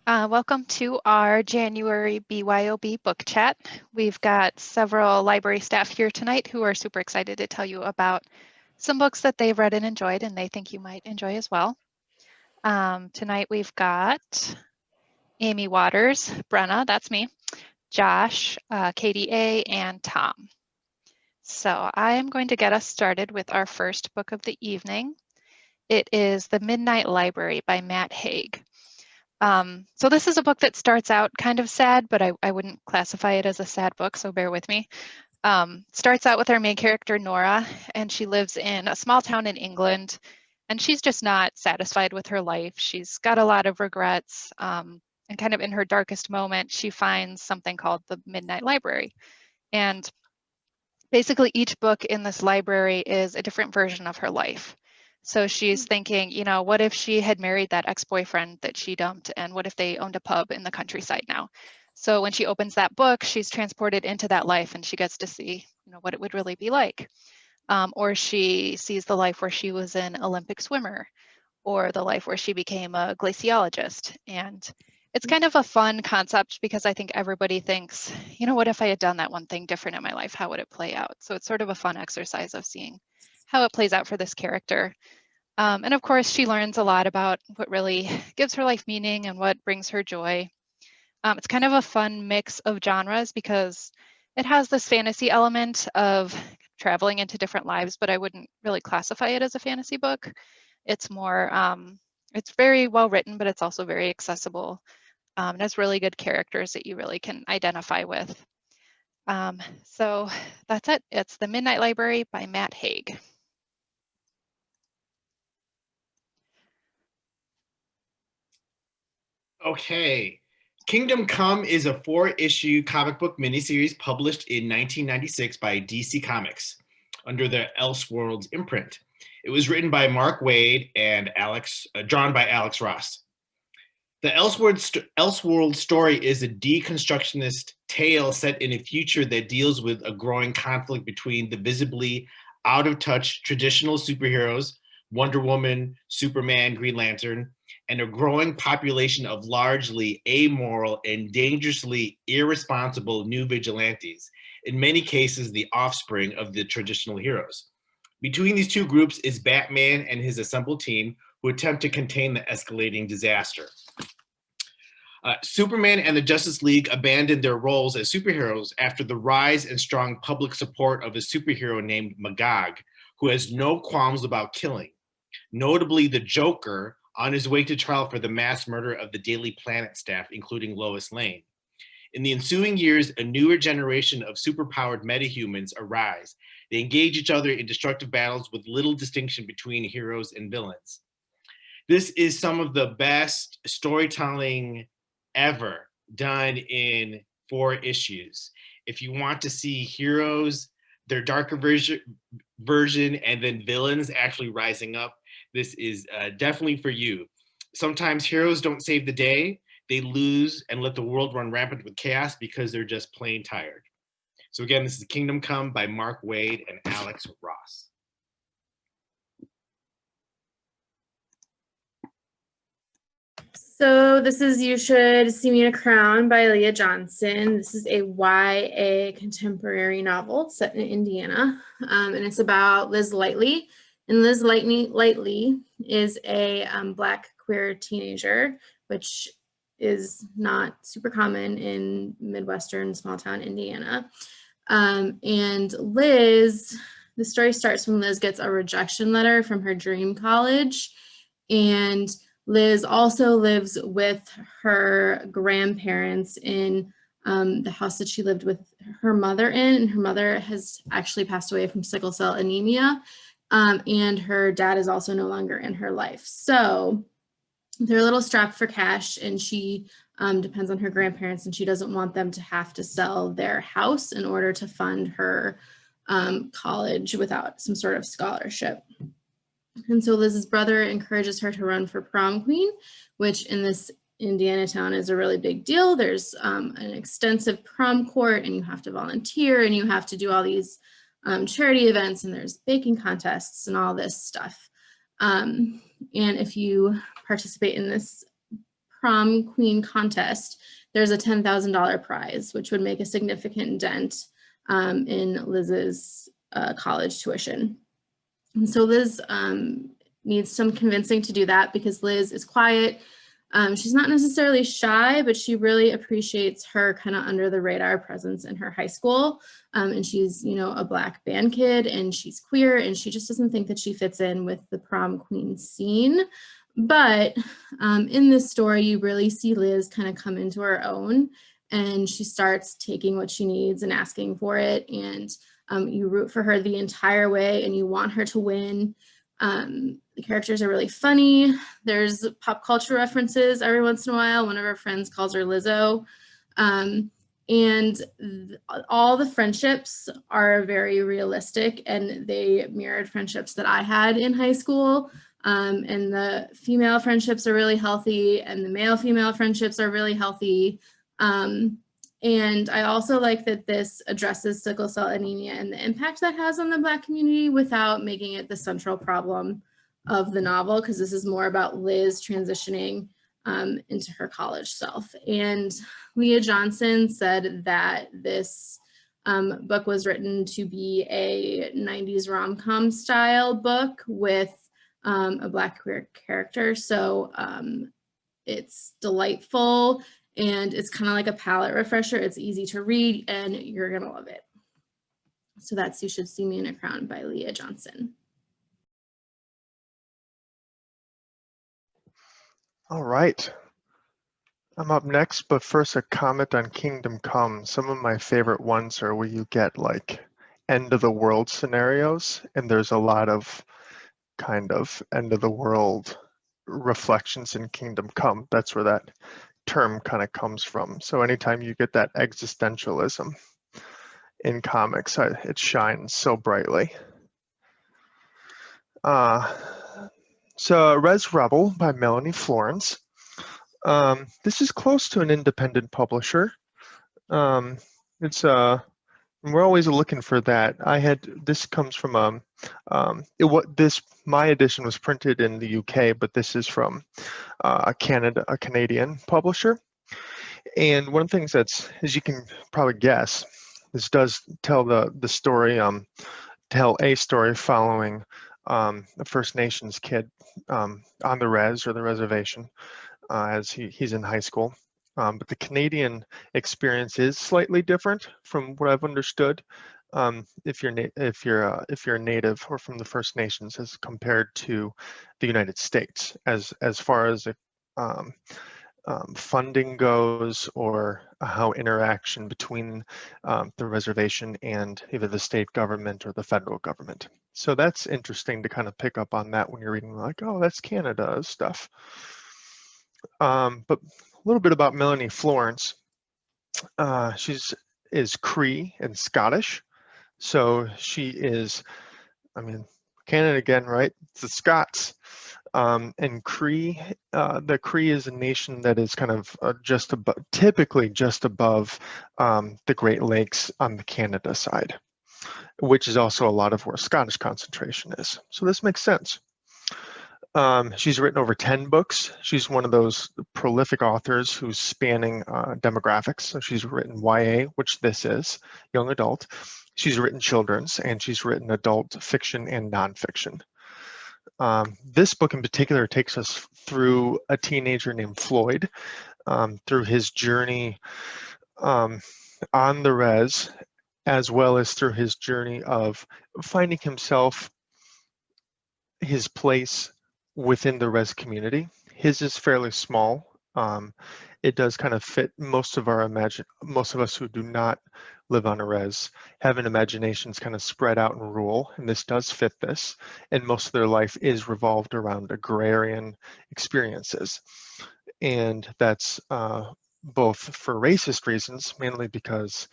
Welcome to our January BYOB Book Chat. We've got several library staff here tonight who are super excited to tell you about some books that they've read and enjoyed and they think you might enjoy as well. Tonight we've got Amy Waters, Brenna, that's me, Josh, Katie A, and Tom. So I am going to get us started with our first book of the evening. It is The Midnight Library by Matt Haig. So this is a book that starts out kind of sad, but I wouldn't classify it as a sad book, so bear with me. Starts out with our main character, Nora, and she lives in a small town in England, and she's just not satisfied with her life. She's got a lot of regrets, and kind of in her darkest moment, she finds something called the Midnight Library. And basically each book in this library is a different version of her life. So she's thinking, you know, what if she had married that ex-boyfriend that she dumped, and what if they owned a pub in the countryside now? So when she opens that book, she's transported into that life and she gets to see, you know, what it would really be like. Or she sees the life where she was an Olympic swimmer, or the life where she became a glaciologist. And it's kind of a fun concept because I think everybody thinks, you know, what if I had done that one thing different in my life? How would it play out? So it's sort of a fun exercise of seeing how it plays out for this character. And of course, she learns a lot about what really gives her life meaning and what brings her joy. It's kind of a fun mix of genres because it has this fantasy element of traveling into different lives, but I wouldn't really classify it as a fantasy book. It's more, it's very well written, but it's also very accessible. It has really good characters that you really can identify with. So that's it. It's The Midnight Library by Matt Haig. Okay. Kingdom Come is a 4-issue comic book miniseries published in 1996 by DC Comics under the Elseworlds imprint. It was written by Mark Waid and drawn by Alex Ross. The Elseworlds story is a deconstructionist tale set in a future that deals with a growing conflict between the visibly out of touch traditional superheroes, Wonder Woman, Superman, Green Lantern, and a growing population of largely amoral and dangerously irresponsible new vigilantes, in many cases the offspring of the traditional heroes. Between these two groups is Batman and his assembled team, who attempt to contain the escalating disaster. Superman and the Justice League abandoned their roles as superheroes after the rise and strong public support of a superhero named Magog, who has no qualms about killing, notably the Joker, on his way to trial for the mass murder of the Daily Planet staff, including Lois Lane. In the ensuing years, a newer generation of superpowered metahumans arise. They engage each other in destructive battles with little distinction between heroes and villains. This is some of the best storytelling ever done in 4 issues. If you want to see heroes, their darker version, and then villains actually rising up, this is definitely for you. Sometimes heroes don't save the day. They lose and let the world run rampant with chaos because they're just plain tired. So again, this is Kingdom Come by Mark Waid and Alex Ross. So this is You Should See Me in a Crown by Leah Johnson. This is a YA contemporary novel set in Indiana, and it's about Liz Lightly. And Liz Lightly is a Black queer teenager, which is not super common in Midwestern small town Indiana. And Liz, the story starts when Liz gets a rejection letter from her dream college, and Liz also lives with her grandparents in the house that she lived with her mother in, and her mother has actually passed away from sickle cell anemia, and her dad is also no longer in her life. So they're a little strapped for cash, and she depends on her grandparents, and she doesn't want them to have to sell their house in order to fund her college without some sort of scholarship. And so Liz's brother encourages her to run for prom queen, which in this Indiana town is a really big deal. There's an extensive prom court, and you have to volunteer, and you have to do all these charity events, and there's baking contests and all this stuff. And if you participate in this prom queen contest, there's a $10,000 prize, which would make a significant dent in Liz's college tuition. And so Liz needs some convincing to do that because Liz is quiet. She's not necessarily shy, but she really appreciates her kind of under the radar presence in her high school. And she's, you know, a Black band kid and she's queer and she just doesn't think that she fits in with the prom queen scene. But in this story, you really see Liz kind of come into her own and she starts taking what she needs and asking for it. And you root for her the entire way and you want her to win. The characters are really funny. There's pop culture references every once in a while. One of her friends calls her Lizzo. All the friendships are very realistic and they mirrored friendships that I had in high school. And the female friendships are really healthy and the male-female friendships are really healthy. And I also like that this addresses sickle cell anemia and the impact that has on the Black community without making it the central problem of the novel, because this is more about Liz transitioning into her college self. And Leah Johnson said that this book was written to be a 90s rom-com style book with a Black queer character. So it's delightful. And it's kind of like a palate refresher. It's easy to read and you're gonna love it. So that's You Should See Me in a Crown by Leah Johnson. All right. I'm up next, but first a comment on Kingdom Come. Some of my favorite ones are where you get like end of the world scenarios, and there's a lot of kind of end of the world reflections in Kingdom Come. That's where that term kind of comes from. So anytime you get that existentialism in comics, it shines so brightly. So Res Rebel by Melanie Florence. This is close to an independent publisher. We're always looking for that. This comes from my edition was printed in the UK, but this is from a Canadian publisher. And one of the things that's, as you can probably guess, this does tell the story, tell a story following a First Nations kid on the res or the reservation as he's in high school. But the Canadian experience is slightly different from what I've understood. If you're a native or from the First Nations, as compared to the United States, as far as funding goes, or how interaction between the reservation and either the state government or the federal government. So that's interesting to kind of pick up on that when you're reading like, oh, that's Canada stuff. But a little bit about Melanie Florence. Is Cree and Scottish. So she is, I mean, Canada again, right? It's the Scots. And Cree, the Cree is a nation that is kind of typically just above the Great Lakes on the Canada side, which is also a lot of where Scottish concentration is. So this makes sense. She's written over 10 books. She's one of those prolific authors who's spanning demographics. So she's written YA, which this is, young adult. She's written children's, and she's written adult fiction and nonfiction. This book in particular takes us through a teenager named Floyd, through his journey on the res, as well as through his journey of finding himself, his place within the res community. His is fairly small. It does kind of fit most of us who do not live on a res have an imaginations kind of spread out and rural, and this does fit this. And most of their life is revolved around agrarian experiences, and that's both for racist reasons, mainly because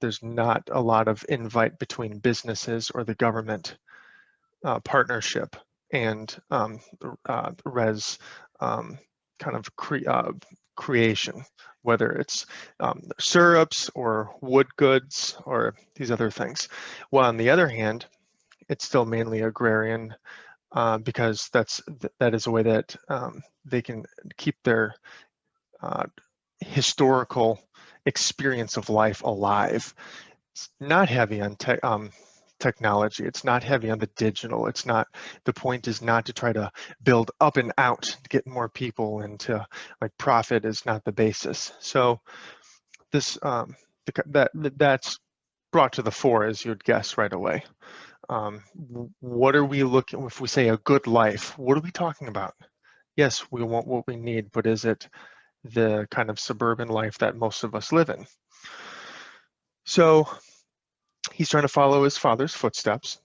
there's not a lot of invite between businesses or the government partnership and res kind of creation, whether it's syrups or wood goods or these other things. While on the other hand, it's still mainly agrarian because that is a way that they can keep their historical experience of life alive. It's not heavy on technology. It's not heavy on the digital. It's not, the point is not to try to build up and out to get more people, and to, like, profit is not the basis. So this that's brought to the fore, as you'd guess right away. What are we looking, if we say a good life, what are we talking about? Yes, we want what we need, but is it the kind of suburban life that most of us live in? So he's trying to follow his father's footsteps,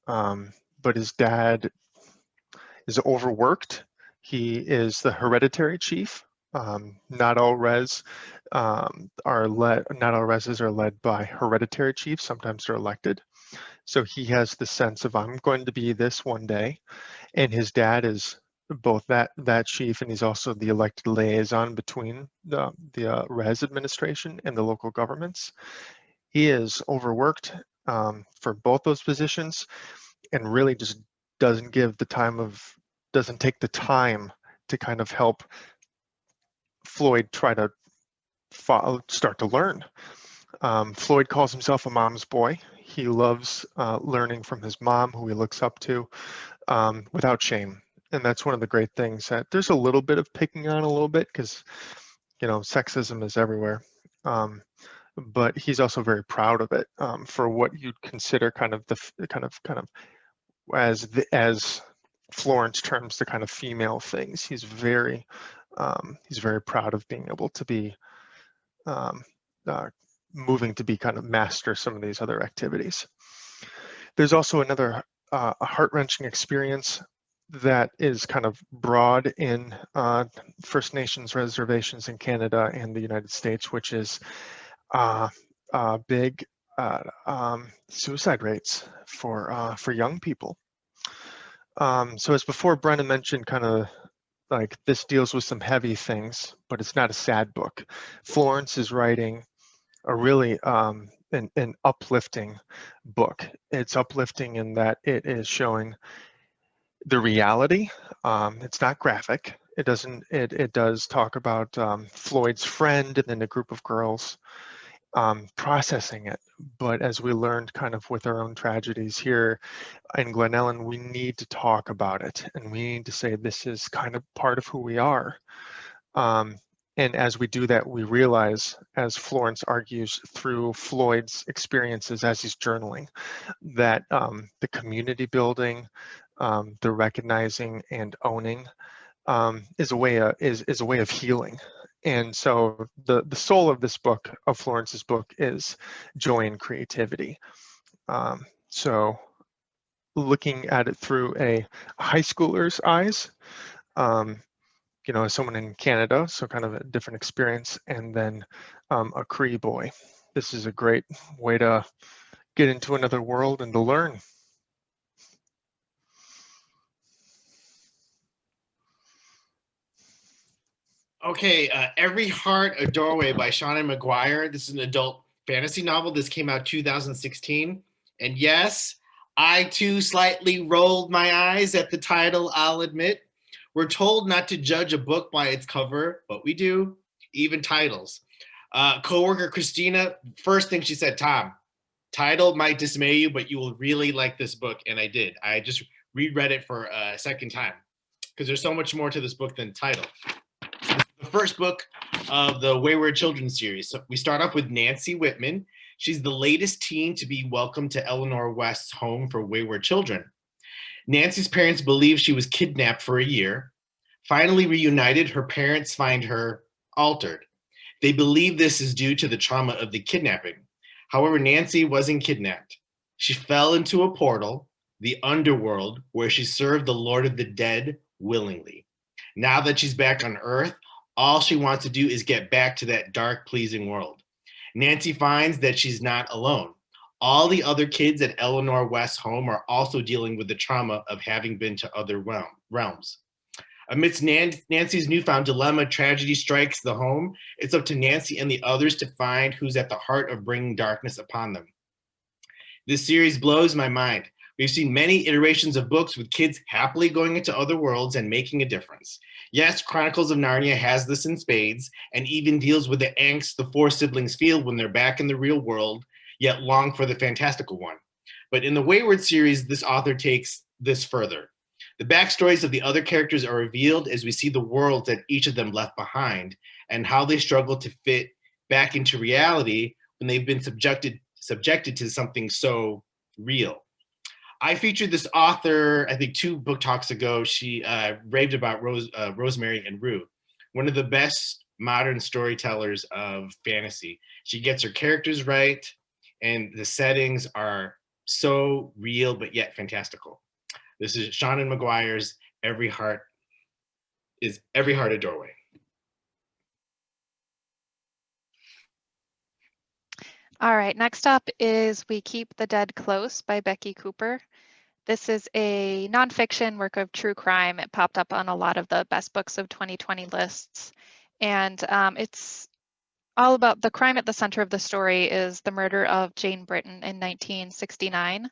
but his dad is overworked. He is the hereditary chief. Not all reses are led by hereditary chiefs. Sometimes they're elected. So he has the sense of, I'm going to be this one day, and his dad is both that chief, and he's also the elected liaison between the res administration and the local governments. He is overworked for both those positions, and really just doesn't take the time to kind of help Floyd try to start to learn. Floyd calls himself a mom's boy. He loves learning from his mom, who he looks up to, without shame. And that's one of the great things, that there's a little bit of picking on a little bit, because, you know, sexism is everywhere. But he's also very proud of it, for what you'd consider kind of as Florence terms, the kind of female things. He's very proud of being able to be moving to be kind of master some of these other activities. There's also another heart-wrenching experience that is kind of broad in First Nations reservations in Canada and the United States, which is big suicide rates for young people. So as before, Brennan mentioned, kind of like, this deals with some heavy things, but it's not a sad book. Florence is writing a really an uplifting book. It's uplifting in that it is showing the reality. It's not graphic. It does talk about Floyd's friend and then a group of girls processing it. But as we learned kind of with our own tragedies here in Glen Ellen, we need to talk about it, and we need to say this is kind of part of who we are. And as we do that, we realize, as Florence argues through Floyd's experiences as he's journaling, that the community building, the recognizing and owning, is a way of healing. And so the soul of this book, of Florence's book, is joy and creativity. So looking at it through a high schooler's eyes, you know, as someone in Canada, so kind of a different experience, and then a Cree boy. This is a great way to get into another world and to learn. Okay, Every Heart a Doorway by Seanan McGuire. This is an adult fantasy novel. This came out 2016. And yes, I too slightly rolled my eyes at the title, I'll admit. We're told not to judge a book by its cover, but we do, even titles. Coworker Christina, first thing she said, Tom, title might dismay you, but you will really like this book. And I did. I just reread it for a second time, because there's so much more to this book than title. The first book of the Wayward Children series. So we start off with Nancy Whitman. She's the latest teen to be welcomed to Eleanor West's home for wayward children. Nancy's parents believe she was kidnapped for a year. Finally reunited, her parents find her altered. They believe this is due to the trauma of the kidnapping. However, Nancy wasn't kidnapped. She fell into a portal, the underworld, where she served the Lord of the Dead willingly. Now that she's back on Earth, all she wants to do is get back to that dark, pleasing world. Nancy finds that she's not alone. All the other kids at Eleanor West's home are also dealing with the trauma of having been to other realms. Amidst Nancy's newfound dilemma, tragedy strikes the home. It's up to Nancy and the others to find who's at the heart of bringing darkness upon them. This series blows my mind. We've seen many iterations of books with kids happily going into other worlds and making a difference. Yes, Chronicles of Narnia has this in spades and even deals with the angst the four siblings feel when they're back in the real world, yet long for the fantastical one. But in the Wayward series, this author takes this further. The backstories of the other characters are revealed as we see the worlds that each of them left behind and how they struggle to fit back into reality when they've been subjected to something so real. I featured this author, I think 2 book talks ago. She raved about Rosemary and Rue, one of the best modern storytellers of fantasy. She gets her characters right, and the settings are so real, but yet fantastical. This is Seanan McGuire's Every Heart a Doorway. All right, next up is We Keep the Dead Close by Becky Cooper. This is a nonfiction work of true crime. It popped up on a lot of the best books of 2020 lists. And it's all about the crime at the center of the story is the murder of Jane Britton in 1969.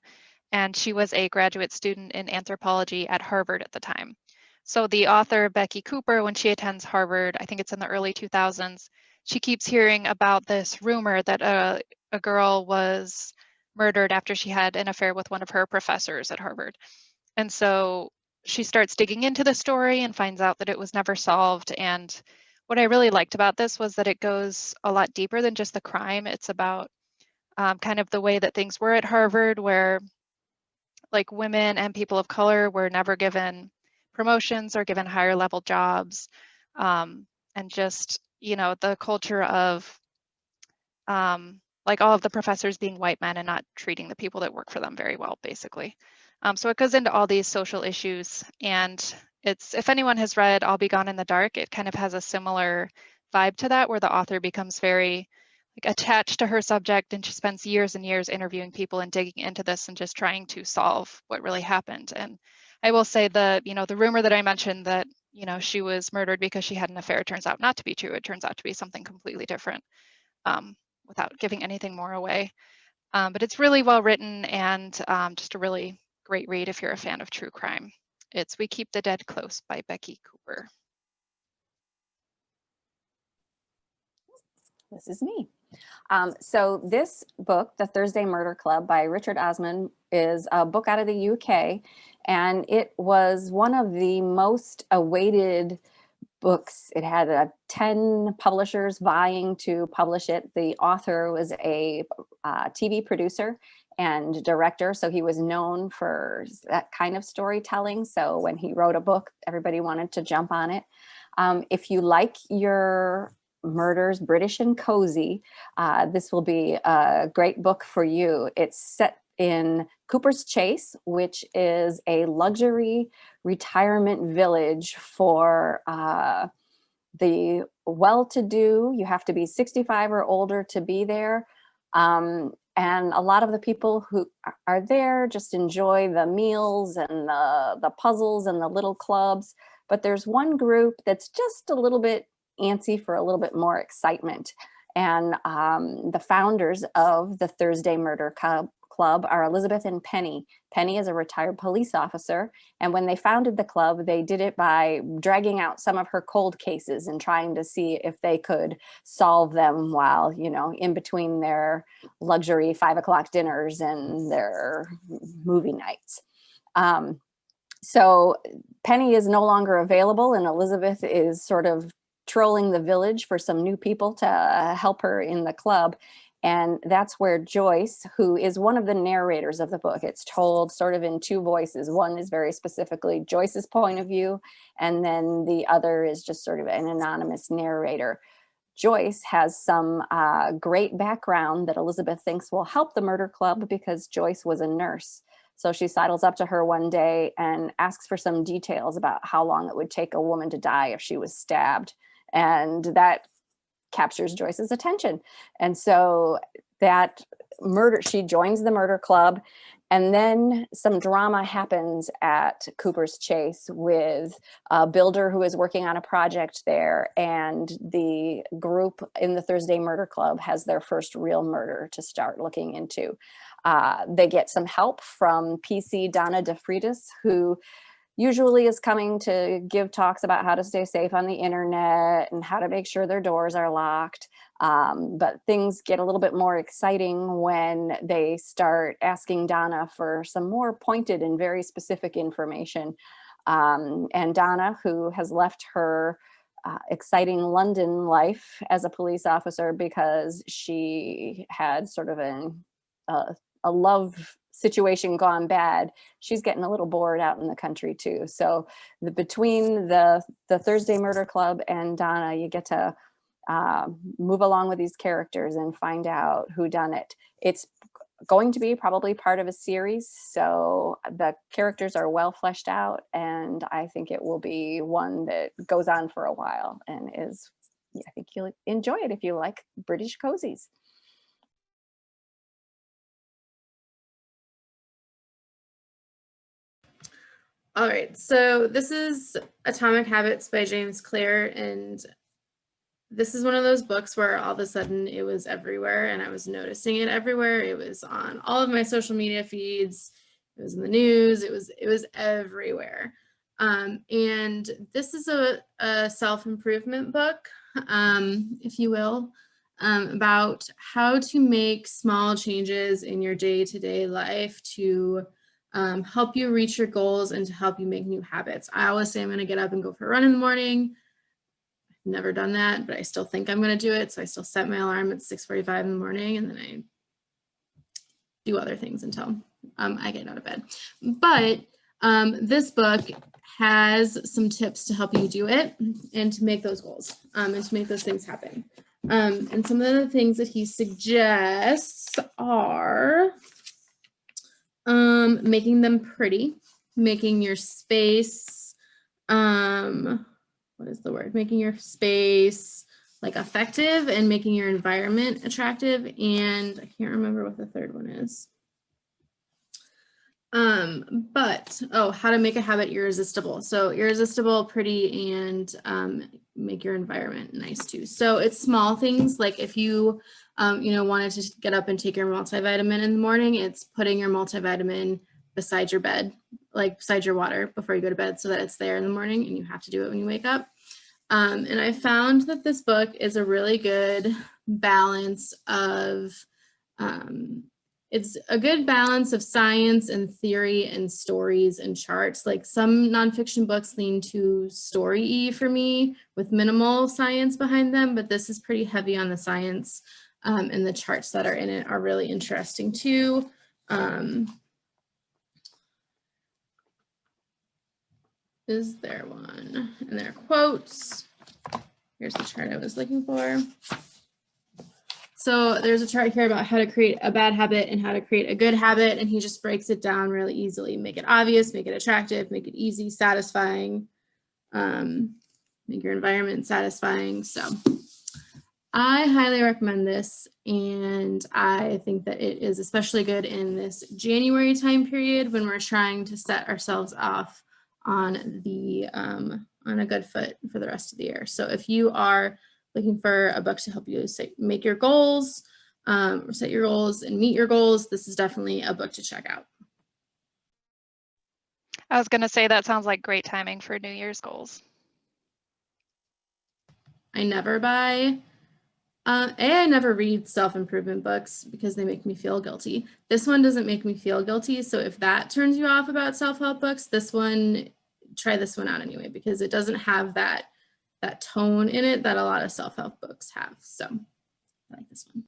And she was a graduate student in anthropology at Harvard at the time. So the author, Becky Cooper, when she attends Harvard, I think it's in the early 2000s, she keeps hearing about this rumor that a girl was murdered after she had an affair with one of her professors at Harvard. And so she starts digging into the story and finds out that it was never solved. And what I really liked about this was that it goes a lot deeper than just the crime. It's about kind of the way that things were at Harvard, where like women and people of color were never given promotions or given higher level jobs. And just, you know, the culture of like all of the professors being white men and not treating the people that work for them very well, basically. So it goes into all these social issues, and it's, if anyone has read I'll Be Gone in the Dark, it kind of has a similar vibe to that, where the author becomes very like attached to her subject, and she spends years and years interviewing people and digging into this and just trying to solve what really happened. And I will say the, you know, the rumor that I mentioned that, you know, she was murdered because she had an affair turns out not to be true. It turns out to be something completely different, without giving anything more away. But it's really well written and just a really great read if you're a fan of true crime. It's We Keep the Dead Close by Becky Cooper. This is me. So this book, The Thursday Murder Club by Richard Osman, is a book out of the UK, and it was one of the most awaited books. It had 10 publishers vying to publish it. The author was a TV producer and director, so he was known for that kind of storytelling. So when he wrote a book, everybody wanted to jump on it. If you like your murders British and cozy, this will be a great book for you. It's set in Cooper's Chase, which is a luxury retirement village for the well-to-do. You have to be 65 or older to be there. And a lot of the people who are there just enjoy the meals and the puzzles and the little clubs. But there's one group that's just a little bit antsy for a little bit more excitement. And the founders of the Thursday Murder Club are Elizabeth and Penny. Penny is a retired police officer. And when they founded the club, they did it by dragging out some of her cold cases and trying to see if they could solve them while, you know, in between their luxury 5 o'clock dinners and their movie nights. So Penny is no longer available, and Elizabeth is sort of trolling the village for some new people to help her in the club. And that's where Joyce, who is one of the narrators of the book, it's told sort of in 2 voices. One is very specifically Joyce's point of view, and then the other is just sort of an anonymous narrator. Joyce has some great background that Elizabeth thinks will help the murder club because Joyce was a nurse. So she sidles up to her one day and asks for some details about how long it would take a woman to die if she was stabbed. And that captures Joyce's attention. And so that murder, she joins the murder club, And then some drama happens at Cooper's Chase with a builder who is working on a project there, and the group in the Thursday Murder Club has their first real murder to start looking into. They get some help from PC Donna DeFreitas, who usually is coming to give talks about how to stay safe on the internet and how to make sure their doors are locked. But things get a little bit more exciting when they start asking Donna for some more pointed and very specific information. And Donna, who has left her exciting London life as a police officer because she had sort of a love situation gone bad, she's getting a little bored out in the country too. So between the Thursday Murder Club and Donna, you get to move along with these characters and find out who done it. It's going to be probably part of a series, so the characters are well fleshed out, and I think it will be one that goes on for a while and is, I think you'll enjoy it if you like British cozies. All right, so this is Atomic Habits by James Clear, and this is one of those books where all of a sudden it was everywhere and I was noticing it everywhere. It was on all of my social media feeds, it was in the news, it was everywhere. And this is a self-improvement book, if you will, about how to make small changes in your day-to-day life to help you reach your goals and to help you make new habits. I always say I'm going to get up and go for a run in the morning. I've never done that, but I still think I'm going to do it. So I still set my alarm at 6:45 in the morning, and then I do other things until I get out of bed. But this book has some tips to help you do it and to make those goals and to make those things happen. And some of the things that he suggests are making them pretty, making your space, what is the word? Making your space like effective and making your environment attractive. And I can't remember what the third one is. How to make a habit irresistible. So irresistible, pretty, and make your environment nice too. So it's small things, like if you wanted to get up and take your multivitamin in the morning, it's putting your multivitamin beside your bed, like beside your water before you go to bed, so that it's there in the morning and you have to do it when you wake up. And I found that this book is a really good balance of, it's a good balance of science and theory and stories and charts. Like some nonfiction books lean too story-y for me with minimal science behind them, but this is pretty heavy on the science, and the charts that are in it are really interesting too. Is there one? And there are quotes. Here's the chart I was looking for. So there's a chart here about how to create a bad habit and how to create a good habit, and he just breaks it down really easily. Make it obvious, make it attractive, make it easy, satisfying, make your environment satisfying. So I highly recommend this, and I think that it is especially good in this January time period when we're trying to set ourselves off on a good foot for the rest of the year. So if you are looking for a book to help you make your goals, or set your goals and meet your goals, this is definitely a book to check out. I was going to say that sounds like great timing for New Year's goals. I never buy, I never read self-improvement books because they make me feel guilty. This one doesn't make me feel guilty. So if that turns you off about self-help books, try this one out anyway, because it doesn't have that tone in it that a lot of self-help books have. So I like this one.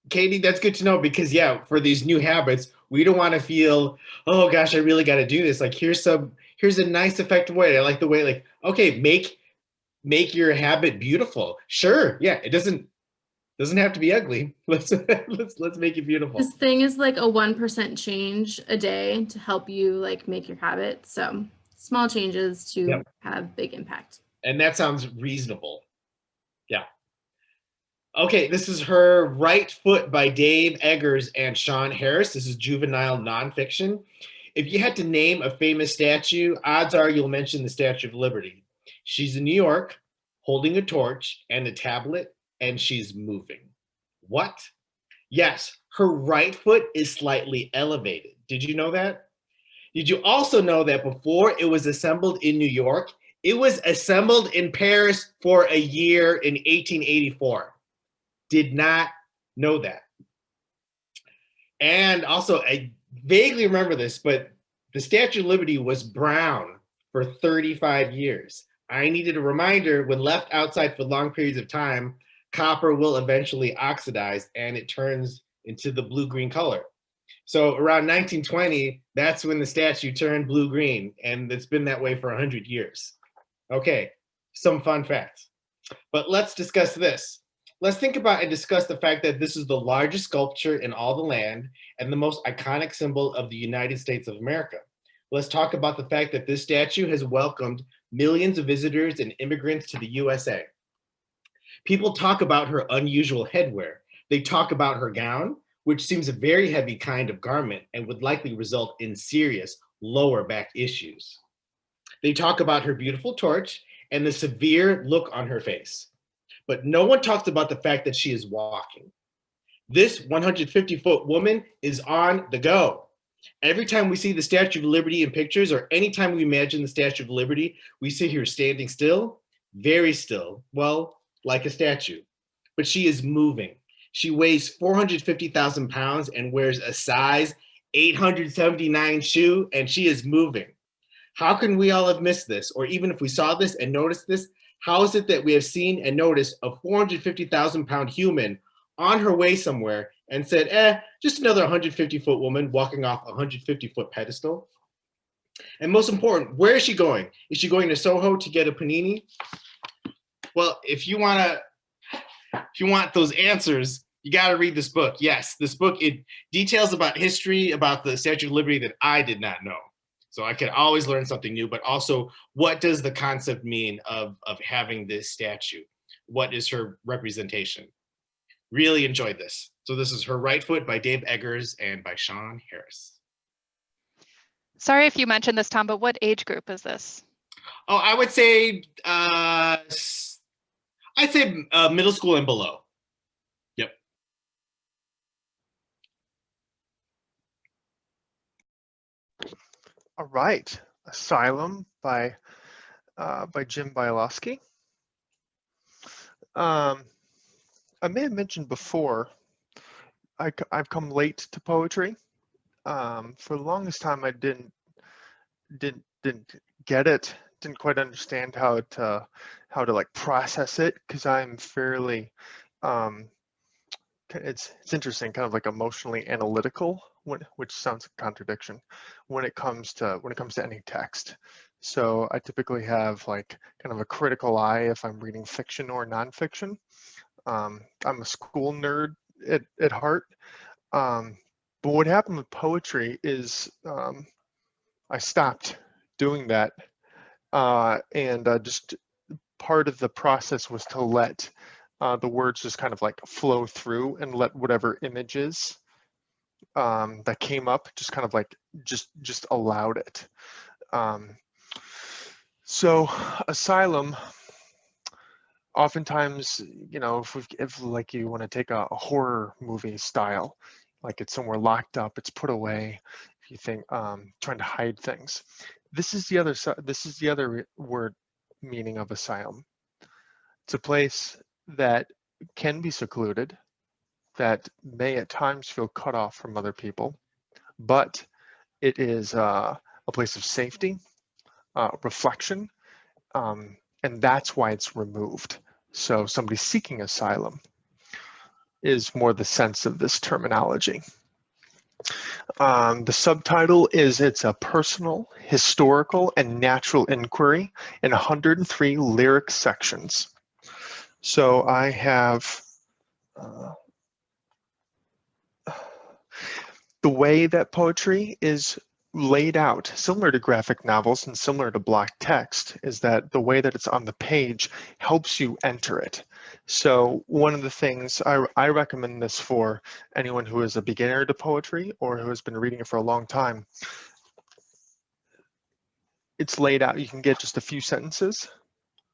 Katie, that's good to know, because yeah, for these new habits, we don't want to feel, oh gosh, I really got to do this. Like here's a nice effective way. I like the way, like, okay, make your habit beautiful. Sure. Yeah. It doesn't have to be ugly. Let's make it beautiful. This thing is like a 1% change a day to help you like make your habit. So small changes to have big impact. And that sounds reasonable. Yeah. Okay, this is Her Right Foot by Dave Eggers and Sean Harris. This is juvenile nonfiction. If you had to name a famous statue, odds are you'll mention the Statue of Liberty. She's in New York, holding a torch and a tablet, and she's moving. What? Yes, her right foot is slightly elevated. Did you know that? Did you also know that before it was assembled in New York, it was assembled in Paris for a year in 1884? Did not know that. And also, I vaguely remember this, but the Statue of Liberty was brown for 35 years. I needed a reminder: when left outside for long periods of time, copper will eventually oxidize and it turns into the blue-green color. So around 1920, that's when the statue turned blue-green, and it's been that way for 100 years. Okay, some fun facts. But let's discuss this. Let's think about and discuss the fact that this is the largest sculpture in all the land and the most iconic symbol of the United States of America. Let's talk about the fact that this statue has welcomed millions of visitors and immigrants to the USA. People talk about her unusual headwear. They talk about her gown, which seems a very heavy kind of garment and would likely result in serious lower back issues. They talk about her beautiful torch and the severe look on her face. But no one talks about the fact that she is walking. This 150-foot woman is on the go. Every time we see the Statue of Liberty in pictures, or anytime we imagine the Statue of Liberty, we see her standing still, very still, well, like a statue. But she is moving. She weighs 450,000 pounds and wears a size 879 shoe, and she is moving. How can we all have missed this? Or even if we saw this and noticed this, how is it that we have seen and noticed a 450,000 pound human on her way somewhere and said, just another 150-foot woman walking off a 150-foot pedestal? And most important, where is she going? Is she going to Soho to get a panini? Well, if you want those answers, you got to read this book. Yes, this book, it details about history, about the Statue of Liberty that I did not know. So I could always learn something new, but also, what does the concept mean of having this statue? What is her representation? Really enjoyed this. So this is Her Right Foot by Dave Eggers and by Sean Harris. Sorry if you mentioned this, Tom, but what age group is this? Oh, I would say, middle school and below. Yep. All right, Asylum by Jim Bialowski. I may have mentioned before, I've come late to poetry. For the longest time, I didn't get it, didn't quite understand how to like process it, because I'm fairly it's interesting, kind of like emotionally analytical, which sounds a contradiction, when it comes to any text. So I typically have like kind of a critical eye if I'm reading fiction or nonfiction. I'm a school nerd at heart. But what happened with poetry is I stopped doing that, and just part of the process was to let the words just kind of like flow through and let whatever images that came up just kind of like just allowed it. So Asylum, oftentimes, you know, if like you want to take a horror movie style, like it's somewhere locked up, it's put away, if you think trying to hide things. This is the other side. This is the other word meaning of asylum. It's a place that can be secluded, that may at times feel cut off from other people, but it is a place of safety, reflection, and that's why it's removed. So somebody seeking asylum is more the sense of this terminology. The subtitle is it's a personal, historical, and natural inquiry in 103 lyric sections. So I have the way that poetry is laid out, similar to graphic novels and similar to block text, is that the way that it's on the page helps you enter it. So one of the things I recommend this for anyone who is a beginner to poetry or who has been reading it for a long time. It's laid out. You can get just a few sentences,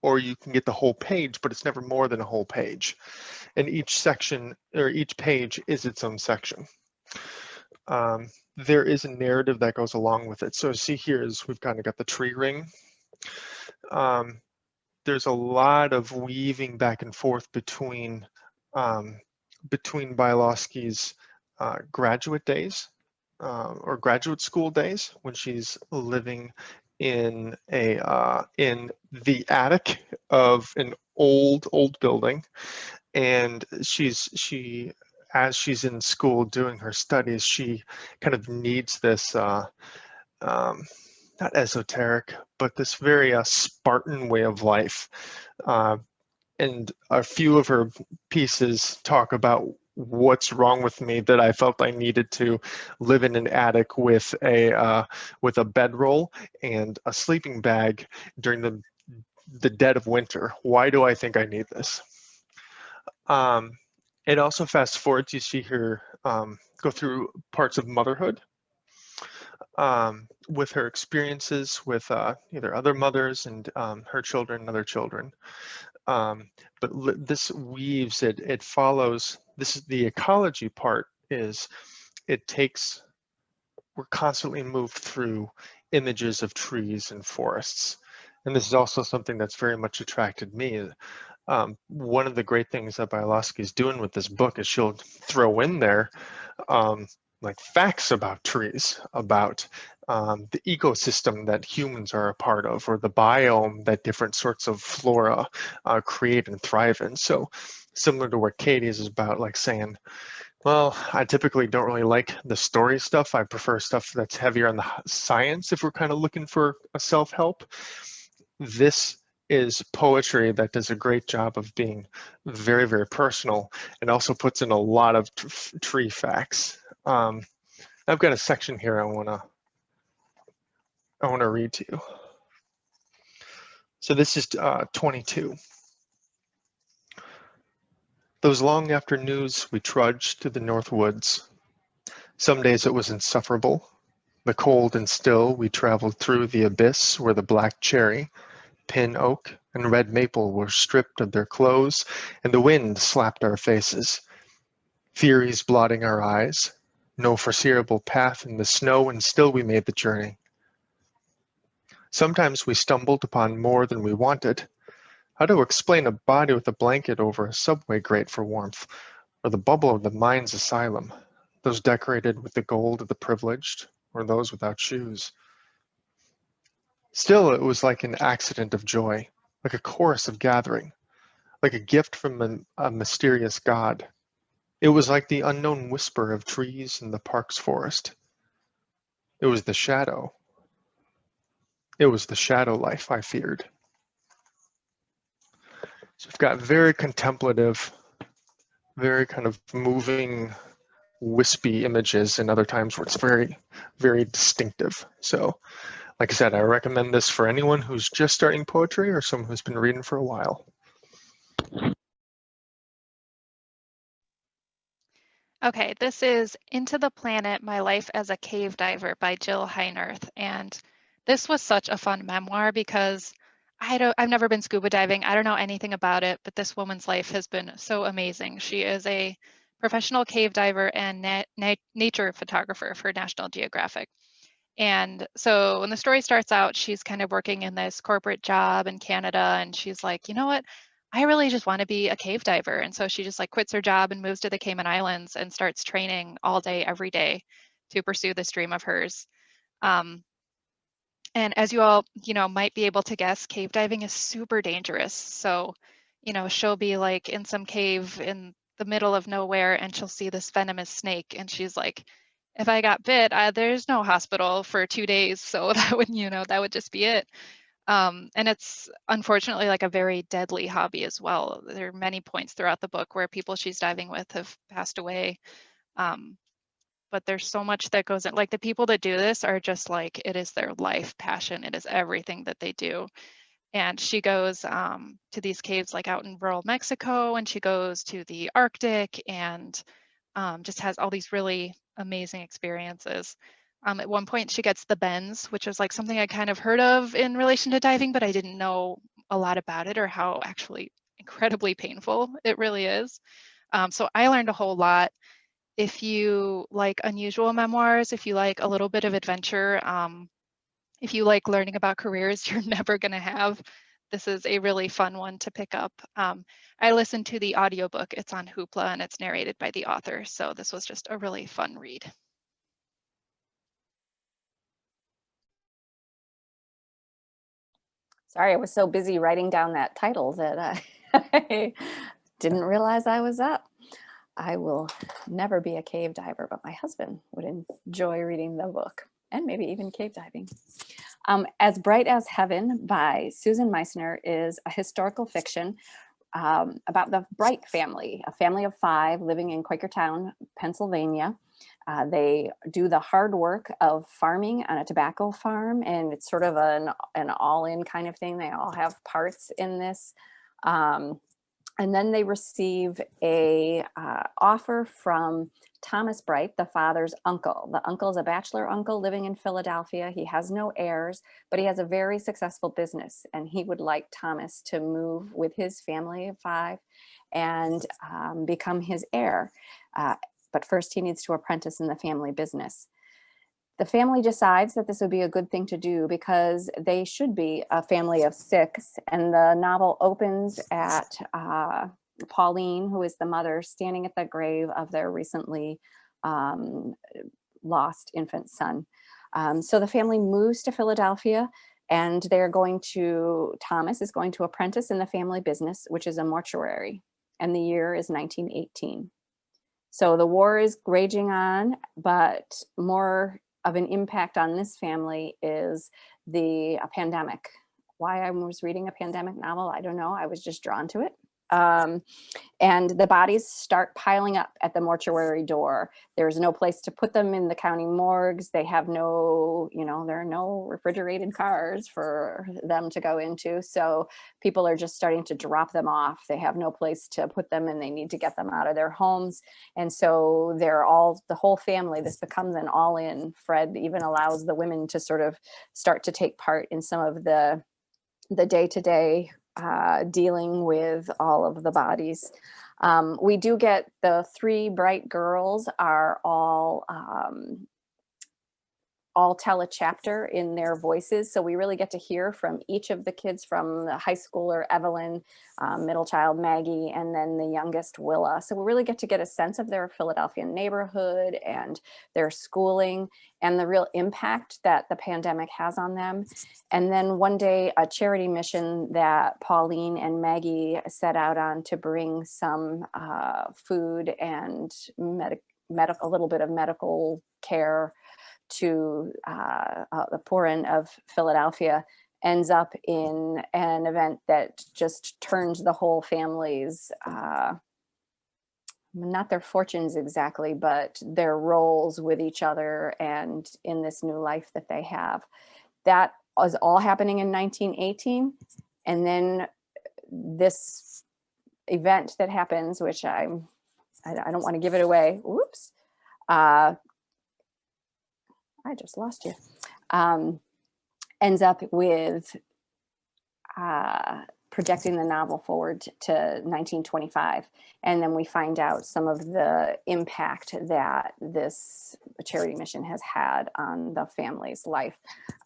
or you can get the whole page, but it's never more than a whole page. And each section or each page is its own section. There is a narrative that goes along with it. So see here is we've kind of got the tree ring. There's a lot of weaving back and forth between Bialowski's graduate days or graduate school days when she's living in the attic of an old building, and as she's in school doing her studies, she kind of needs this not esoteric, but this very Spartan way of life. And a few of her pieces talk about what's wrong with me that I felt I needed to live in an attic with a bedroll and a sleeping bag during the dead of winter. Why do I think I need this? It also fast forwards, you see her go through parts of motherhood with her experiences with either other mothers and her children and other children. But this weaves, it follows, this is the ecology part is we're constantly moved through images of trees and forests. And this is also something that's very much attracted me. One of the great things that Bialowski is doing with this book is she'll throw in there like facts about trees, about the ecosystem that humans are a part of, or the biome that different sorts of flora create and thrive in. So similar to what Katie's is about, like saying, well, I typically don't really like the story stuff. I prefer stuff that's heavier on the science if we're kind of looking for a self-help. This is poetry that does a great job of being very, very personal and also puts in a lot of tree facts. I've got a section here I want to read to you. So this is 22. Those long afternoons we trudged through the north woods. Some days it was insufferable. The cold and still we traveled through the abyss where the black cherry, pin oak, and red maple were stripped of their clothes, and the wind slapped our faces. Furies blotting our eyes. No foreseeable path in the snow, and still we made the journey. Sometimes we stumbled upon more than we wanted. How to explain a body with a blanket over a subway grate for warmth, or the bubble of the mine's asylum, those decorated with the gold of the privileged, or those without shoes. Still, it was like an accident of joy, like a chorus of gathering, like a gift from a mysterious god. It was like the unknown whisper of trees in the park's forest. It was the shadow. It was the shadow life I feared. So we've got very contemplative, very kind of moving, wispy images, and other times where it's very, very distinctive. So, like I said, I recommend this for anyone who's just starting poetry or someone who's been reading for a while. Okay, this is Into the Planet, My Life as a Cave Diver by Jill Heinerth. And this was such a fun memoir because I've never been scuba diving. I don't know anything about it, but this woman's life has been so amazing. She is a professional cave diver and nature photographer for National Geographic. And so when the story starts out, she's kind of working in this corporate job in Canada, and she's like, you know what? I really just want to be a cave diver. And so she just like quits her job and moves to the Cayman Islands and starts training all day, every day to pursue this dream of hers. And as you all, might be able to guess, cave diving is super dangerous. So, she'll be like in some cave in the middle of nowhere and she'll see this venomous snake. And she's like, if I got bit, there's no hospital for 2 days. So that would just be it. And it's unfortunately like a very deadly hobby as well. There are many points throughout the book where people she's diving with have passed away. but there's so much that goes in. Like the people that do this are just like, it is their life passion. It is everything that they do. And she goes to these caves like out in rural Mexico, and she goes to the Arctic, and just has all these really amazing experiences. At one point she gets the bends, which is like something I kind of heard of in relation to diving, but I didn't know a lot about it or how actually incredibly painful it really is. So I learned a whole lot. If you like unusual memoirs, if you like a little bit of adventure, if you like learning about careers you're never going to have, this is a really fun one to pick up. I listened to the audiobook. It's on Hoopla and it's narrated by the author. So this was just a really fun read. Sorry, I was so busy writing down that title that I didn't realize I was up. I will never be a cave diver, but my husband would enjoy reading the book and maybe even cave diving. As Bright as Heaven by Susan Meissner is a historical fiction about the Bright family, a family of 5 living in Quakertown, Pennsylvania. They do the hard work of farming on a tobacco farm, and it's sort of an all-in kind of thing. They all have parts in this. And then they receive a offer from Thomas Bright, the father's uncle. The uncle is a bachelor uncle living in Philadelphia. He has no heirs, but he has a very successful business, and he would like Thomas to move with his family of 5 and become his heir. But first he needs to apprentice in the family business. The family decides that this would be a good thing to do because they should be a family of 6. And the novel opens at Pauline, who is the mother, standing at the grave of their recently lost infant son. So the family moves to Philadelphia, and Thomas is going to apprentice in the family business, which is a mortuary. And the year is 1918. So the war is raging on, but more of an impact on this family is the pandemic. Why I was reading a pandemic novel, I don't know. I was just drawn to it. And the bodies start piling up at the mortuary door. There's no place to put them in the county morgues. They have no, there are no refrigerated cars for them to go into. So people are just starting to drop them off. They have no place to put them, and they need to get them out of their homes. And so the whole family, this becomes an all-in. Fred even allows the women to sort of start to take part in some of the day-to-day dealing with all of the bodies. We do get the 3 Bright girls are all tell a chapter in their voices. So we really get to hear from each of the kids, from the high schooler, Evelyn, middle child, Maggie, and then the youngest, Willa. So we really get to get a sense of their Philadelphia neighborhood and their schooling and the real impact that the pandemic has on them. And then one day, a charity mission that Pauline and Maggie set out on to bring some food and a little bit of medical care to the poor end of Philadelphia, ends up in an event that just turns the whole family's, not their fortunes exactly, but their roles with each other and in this new life that they have. That was all happening in 1918. And then this event that happens, which I don't want to give it away. Whoops. I just lost you. Ends up with projecting the novel forward to 1925. And then we find out some of the impact that this charity mission has had on the family's life.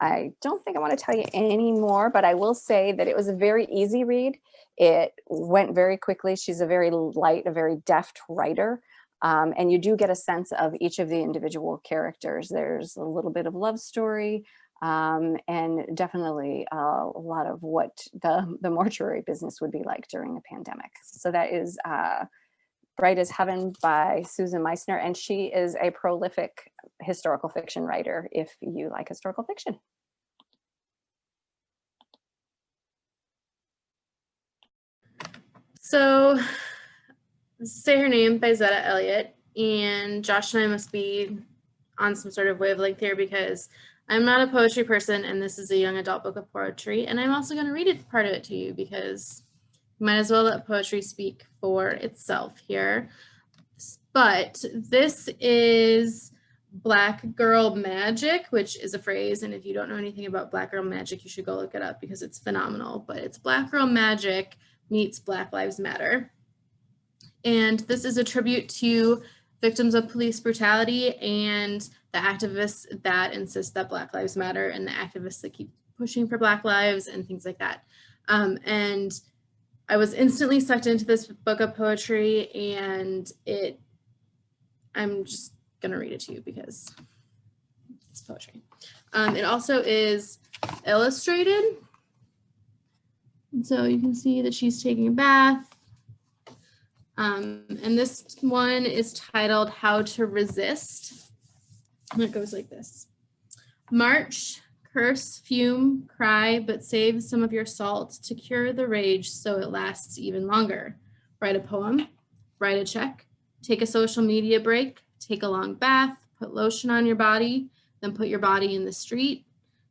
I don't think I want to tell you any more, but I will say that it was a very easy read. It went very quickly. She's a very light, a very deft writer. And you do get a sense of each of the individual characters. There's a little bit of love story, and definitely a lot of what the mortuary business would be like during a pandemic. So that is Bright as Heaven by Susan Meissner, and she is a prolific historical fiction writer if you like historical fiction. So Say Her Name by Zetta Elliott, and Josh and I must be on some sort of wavelength here because I'm not a poetry person and this is a young adult book of poetry. And I'm also going to read it, part of it to you, because you might as well let poetry speak for itself here. But this is Black Girl Magic, which is a phrase. And if you don't know anything about Black Girl Magic, you should go look it up because it's phenomenal. But it's Black Girl Magic meets Black Lives Matter. And this is a tribute to victims of police brutality and the activists that insist that Black Lives Matter and the activists that keep pushing for Black lives and things like that. And I was instantly sucked into this book of poetry, and I'm just gonna read it to you because it's poetry. It also is illustrated. And so you can see that she's taking a bath. And this one is titled How to Resist. And it goes like this. March, curse, fume, cry, but save some of your salt to cure the rage so it lasts even longer. Write a poem, write a check, take a social media break, take a long bath, put lotion on your body, then put your body in the street.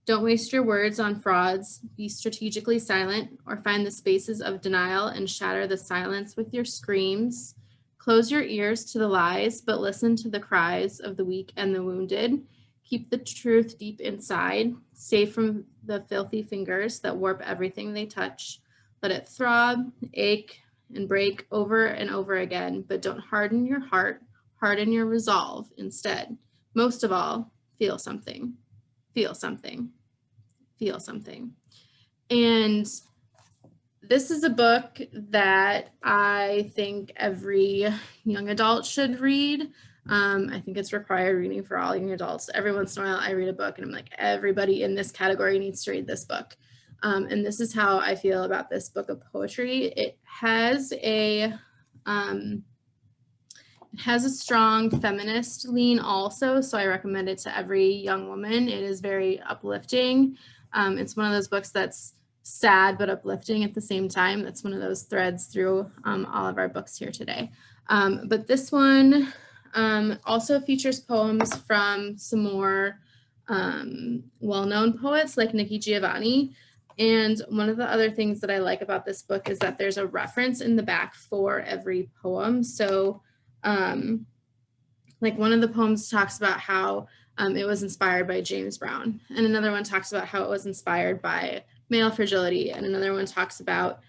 Don't waste your words on frauds, be strategically silent, or find the spaces of denial and shatter the silence with your screams. Close your ears to the lies, but listen to the cries of the weak and the wounded. Keep the truth deep inside, safe from the filthy fingers that warp everything they touch. Let it throb, ache, and break over and over again, but don't harden your heart, harden your resolve instead. Most of all, feel something. Feel something, feel something. And this is a book that I think every young adult should read. I think it's required reading for all young adults. Every once in a while I read a book and I'm like, everybody in this category needs to read this book. And this is how I feel about this book of poetry. It has a strong feminist lean also, so I recommend it to every young woman. It is very uplifting. It's one of those books that's sad but uplifting at the same time. That's one of those threads through all of our books here today. But this one also features poems from some more well-known poets like Nikki Giovanni. And one of the other things that I like about this book is that there's a reference in the back for every poem. So like one of the poems talks about how it was inspired by James Brown, and another one talks about how it was inspired by male fragility, and another one talks about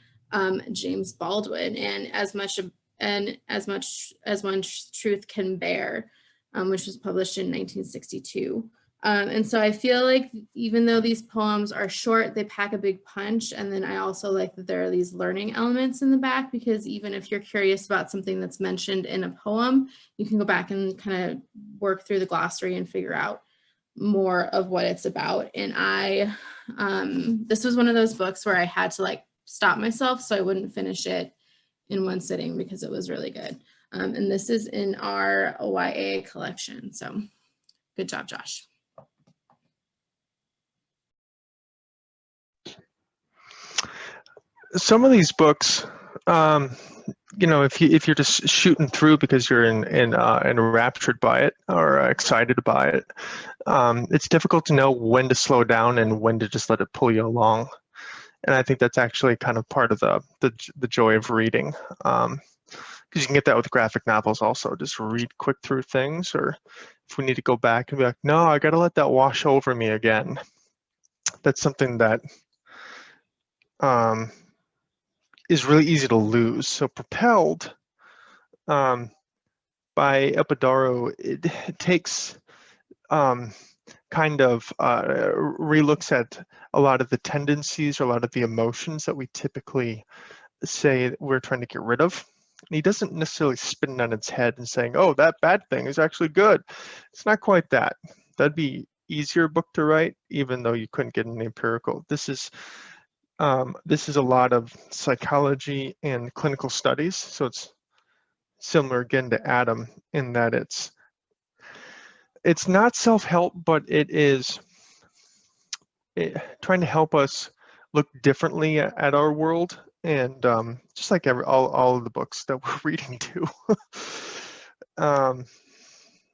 James Baldwin and as much as one truth can bear, which was published in 1962. And so I feel like even though these poems are short, they pack a big punch. And then I also like that there are these learning elements in the back, because even if you're curious about something that's mentioned in a poem, you can go back and kind of work through the glossary and figure out more of what it's about. And this was one of those books where I had to like stop myself so I wouldn't finish it in one sitting because it was really good. And this is in our YA collection. So good job, Josh. Some of these books, you know, if you're just shooting through because you're enraptured by it or excited by it, it's difficult to know when to slow down and when to just let it pull you along. And I think that's actually kind of part of the joy of reading, because you can get that with graphic novels also. Just read quick through things, or if we need to go back and be like, no, I got to let that wash over me again. That's something that is really easy to lose. So Propelled by Epidaro, it takes kind of relooks at a lot of the tendencies or a lot of the emotions that we typically say we're trying to get rid of. And he doesn't necessarily spin it on its head and saying, oh, that bad thing is actually good. It's not quite that. That'd be easier book to write, even though you couldn't get any empirical. This is a lot of psychology and clinical studies. So it's similar again to Adam in that it's not self-help, but it is trying to help us look differently at our world. And just like all of the books that we're reading too. Let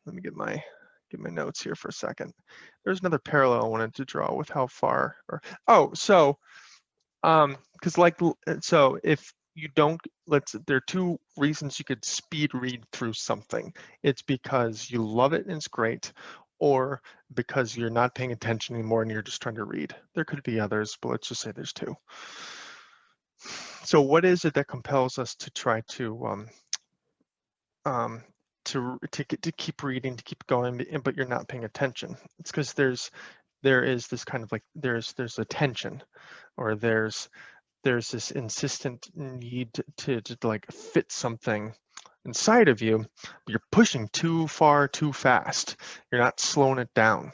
me get my get my notes here for a second. There's another parallel I wanted to draw with how far, or, oh, so, because so if you don't, there are two reasons you could speed read through something. It's because you love it and it's great, or because you're not paying attention anymore and you're just trying to read. There could be others, but let's just say there's two. So what is it that compels us to try to keep reading, to keep going, but you're not paying attention? It's because there is this kind of like there's a tension, or there's this insistent need to like fit something inside of you, but you're pushing too far too fast. You're not slowing it down.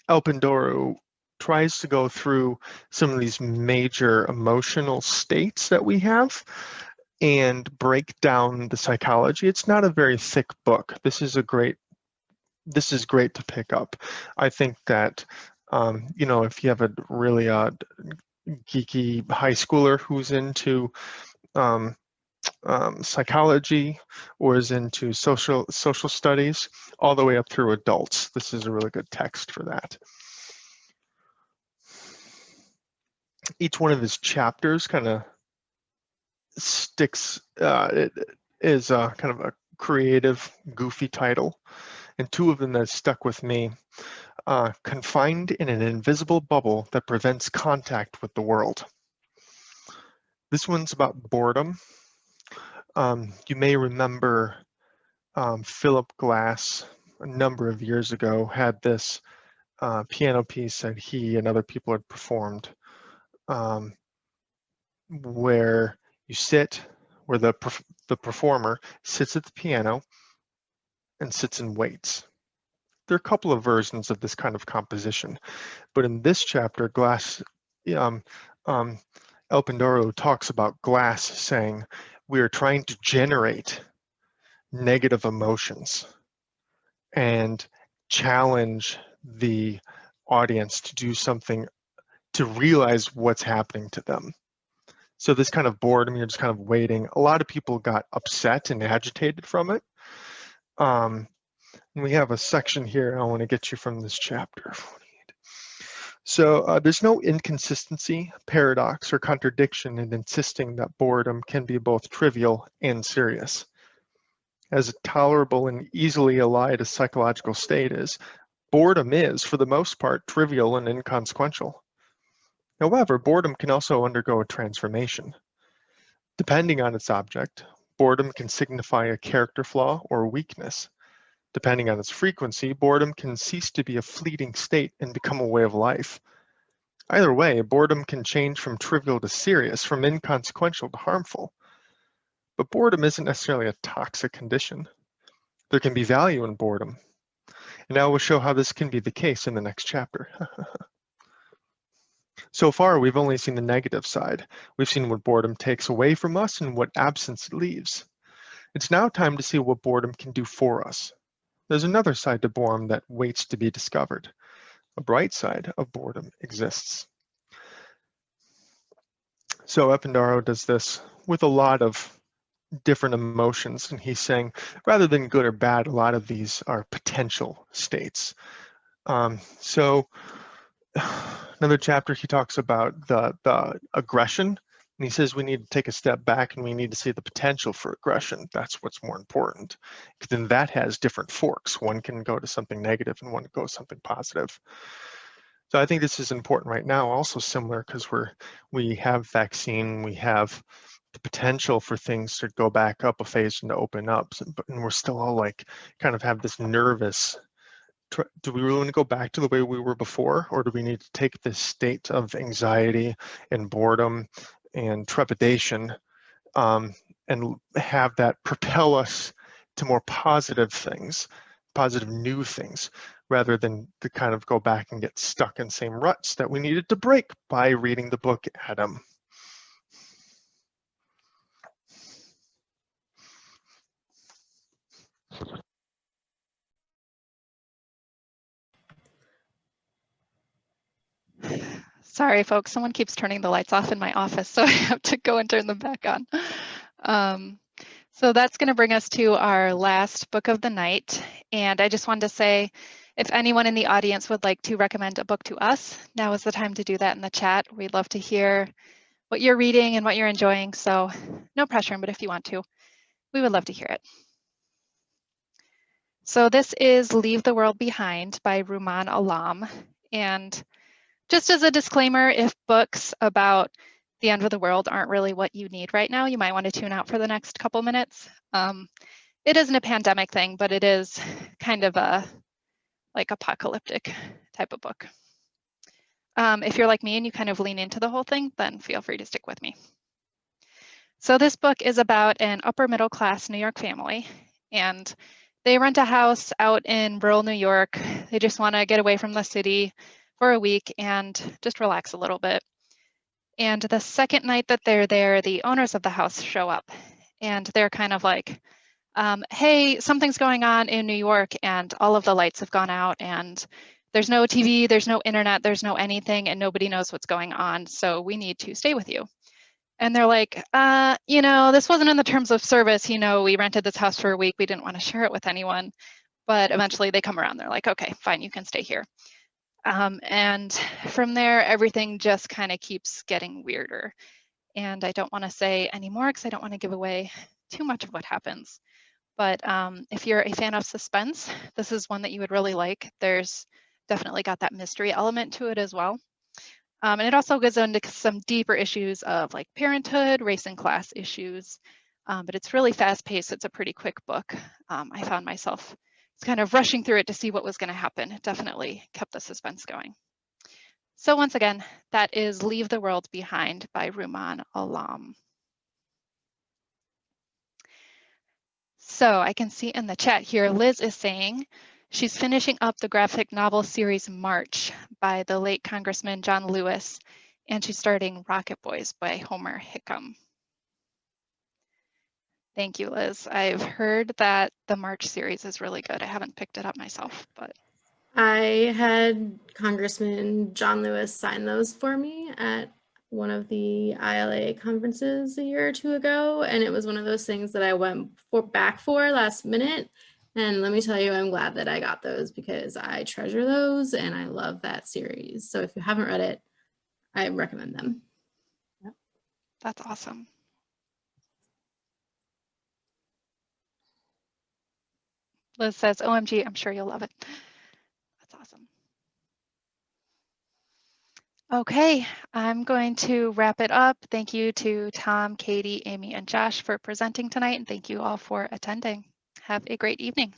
Alpendoro tries to go through some of these major emotional states that we have and break down the psychology. It's not a very thick book. This is great to pick up. I think that you know, if you have a really geeky high schooler who's into psychology or is into social studies, all the way up through adults, this is a really good text for that. Each one of his chapters kind of sticks, it is kind of a creative, goofy title, and two of them that stuck with me. Confined in an invisible bubble that prevents contact with the world. This one's about boredom. You may remember Philip Glass a number of years ago had this piano piece that he and other people had performed, where you sit, where the performer sits at the piano and sits and waits. There are a couple of versions of this kind of composition, but in this chapter, Alpendoro talks about Glass saying, we are trying to generate negative emotions and challenge the audience to do something, to realize what's happening to them. So this kind of boredom, you're just kind of waiting. A lot of people got upset and agitated from it. And we have a section here I want to get you from this chapter. So there's no inconsistency, paradox, or contradiction in insisting that boredom can be both trivial and serious. As tolerable and easily allied a psychological state is, boredom is, for the most part, trivial and inconsequential. However, boredom can also undergo a transformation. Depending on its object, boredom can signify a character flaw or weakness. Depending on its frequency, boredom can cease to be a fleeting state and become a way of life. Either way, boredom can change from trivial to serious, from inconsequential to harmful. But boredom isn't necessarily a toxic condition. There can be value in boredom. And I will show how this can be the case in the next chapter. So far, we've only seen the negative side. We've seen what boredom takes away from us and what absence it leaves. It's now time to see what boredom can do for us. There's another side to boredom that waits to be discovered. A bright side of boredom exists. So Alpendoro does this with a lot of different emotions, and he's saying, rather than good or bad, a lot of these are potential states. So another chapter, he talks about the aggression, and he says we need to take a step back and we need to see the potential for aggression. That's what's more important, because then that has different forks. One can go to something negative and one can go to something positive. So I think this is important right now, also similar, because we have vaccine, we have the potential for things to go back up a phase and to open up, and we're still all like kind of have this nervous, do we really want to go back to the way we were before, or do we need to take this state of anxiety and boredom and trepidation and have that propel us to more positive things, positive new things, rather than to kind of go back and get stuck in same ruts that we needed to break by reading the book Adam. Sorry, folks, someone keeps turning the lights off in my office, so I have to go and turn them back on. So that's going to bring us to our last book of the night. And I just wanted to say, if anyone in the audience would like to recommend a book to us, now is the time to do that in the chat. We'd love to hear what you're reading and what you're enjoying. So no pressure, but if you want to, we would love to hear it. So this is Leave the World Behind by Rumaan Alam. And just as a disclaimer, if books about the end of the world aren't really what you need right now, you might want to tune out for the next couple minutes. It isn't a pandemic thing, but it is kind of a like apocalyptic type of book. If you're like me and you kind of lean into the whole thing, then feel free to stick with me. So this book is about an upper middle class New York family, and they rent a house out in rural New York. They just want to get away from the city for a week and just relax a little bit. And the second night that they're there, the owners of the house show up, and they're kind of like, hey, something's going on in New York and all of the lights have gone out and there's no TV, there's no internet, there's no anything, and nobody knows what's going on. So we need to stay with you. And they're like, you know, this wasn't in the terms of service. You know, we rented this house for a week. We didn't want to share it with anyone. But eventually they come around. They're like, okay, fine, you can stay here. And from there, everything just kind of keeps getting weirder. And I don't want to say any more because I don't want to give away too much of what happens. But if you're a fan of suspense, this is one that you would really like. There's definitely got that mystery element to it as well. And it also goes into some deeper issues of like parenthood, race and class issues. But it's really fast paced. It's a pretty quick book. I found myself kind of rushing through it to see what was going to happen. It definitely kept the suspense going. So once again, that is Leave the World Behind by Rumaan Alam. So I can see in the chat here, Liz is saying she's finishing up the graphic novel series March by the late Congressman John Lewis, and she's starting Rocket Boys by Homer Hickam. Thank you, Liz. I've heard that the March series is really good. I haven't picked it up myself, but. I had Congressman John Lewis sign those for me at one of the ILA conferences a year or two ago, and it was one of those things that I went back for last minute. And let me tell you, I'm glad that I got those because I treasure those and I love that series. So if you haven't read it, I recommend them. Yep. That's awesome. Liz says, OMG, I'm sure you'll love it. That's awesome. Okay, I'm going to wrap it up. Thank you to Tom, Katie, Amy, and Josh for presenting tonight, and thank you all for attending. Have a great evening.